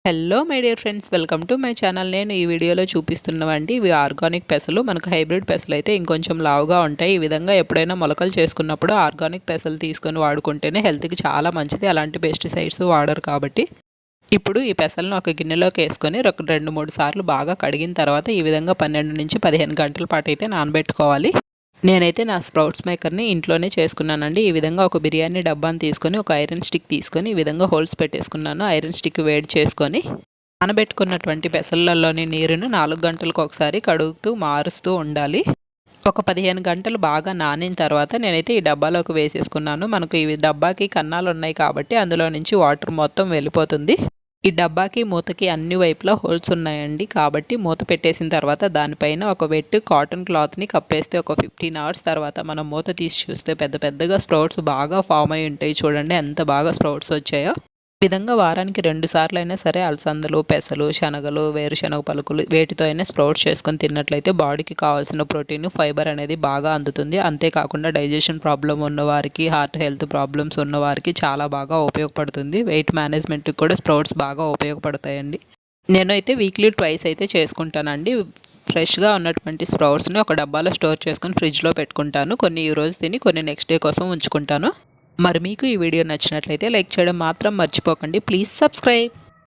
Hello my dear friends, welcome to my channel. నేను ఈ వీడియోలో చూపిస్తున్నవండి ఇవి ఆర్గానిక్ పెసలు. మనకు హైబ్రిడ్ పెసలు అయితే ఇంకొంచెం లావుగా ఉంటాయి. ఈ విధంగా ఎప్పుడైనా మొలకలు చేసుకున్నప్పుడు ఆర్గానిక్ పెసలు తీసుకొని వాడుకుంటేనే హెల్త్కి చాలా మంచిది. అలాంటి పెస్టిసైడ్స్ వాడరు కాబట్టి. ఇప్పుడు ఈ పెసలను ఒక గిన్నెలోకి వేసుకొని 2-3 సార్లు బాగా కడిగిన తర్వాత ఈ విధంగా 12 నుంచి 15 గంటల పాటు అయితే నానబెట్టుకోవాలి. నేనైతే నా స్ప్రౌట్స్ మేకర్ని ఇంట్లోనే చేసుకున్నానండి. ఈ విధంగా ఒక బిర్యానీ డబ్బాని తీసుకొని ఒక ఐరన్ స్టిక్ తీసుకొని ఈ విధంగా హోల్స్ పెట్టేసుకున్నాను. ఐరన్ స్టిక్ వేడి చేసుకొని నానబెట్టుకున్నటువంటి పెసలలోని నీరును 4 గంటలకు ఒకసారి కడుగుతూ మారుస్తూ ఉండాలి. ఒక 15 గంటలు బాగా నానిన తర్వాత నేనైతే ఈ డబ్బాలోకి వేసేసుకున్నాను. మనకు ఈ డబ్బాకి కన్నాలు ఉన్నాయి కాబట్టి అందులో నుంచి వాటర్ మొత్తం వెళ్ళిపోతుంది. ఈ డబ్బాకి మూతకి అన్ని వైపులా హోల్స్ ఉన్నాయండి. కాబట్టి మూత పెట్టేసిన తర్వాత దానిపైన ఒక వెట్ కాటన్ క్లాత్ని కప్పేస్తే ఒక 15 అవర్స్ తర్వాత మనం మూత తీసి చూస్తే పెద్ద పెద్దగా స్ప్రౌట్స్ బాగా ఫామ్ అయి ఉంటాయి. చూడండి ఎంత బాగా స్ప్రౌట్స్ వచ్చాయో. ఈ విధంగా వారానికి 2 సార్లు అయినా సరే అలసందలు, పెసలు, శనగలు, వేరుశనగ పలుకులు వేటితో అయినా స్ప్రౌట్స్ చేసుకొని తిన్నట్లయితే బాడీకి కావాల్సిన ప్రోటీన్, ఫైబర్ అనేది బాగా అందుతుంది. అంతేకాకుండా డైజెషన్ ప్రాబ్లం ఉన్నవారికి, హార్ట్ హెల్త్ ప్రాబ్లమ్స్ ఉన్నవారికి చాలా బాగా ఉపయోగపడుతుంది. వెయిట్ మేనేజ్మెంట్కి కూడా స్ప్రౌట్స్ బాగా ఉపయోగపడతాయండి. నేనైతే వీక్లీ ట్వైస్ అయితే చేసుకుంటానండి. ఫ్రెష్గా ఉన్నటువంటి స్ప్రౌట్స్ని ఒక డబ్బాలో స్టోర్ చేసుకొని ఫ్రిడ్జ్లో పెట్టుకుంటాను. కొన్ని ఈ రోజు తిని కొన్ని నెక్స్ట్ డే కోసం ఉంచుకుంటాను. మరి మీకు ఈ వీడియో నచ్చినట్లయితే లైక్ చేయడం మాత్రం మర్చిపోకండి. Please subscribe.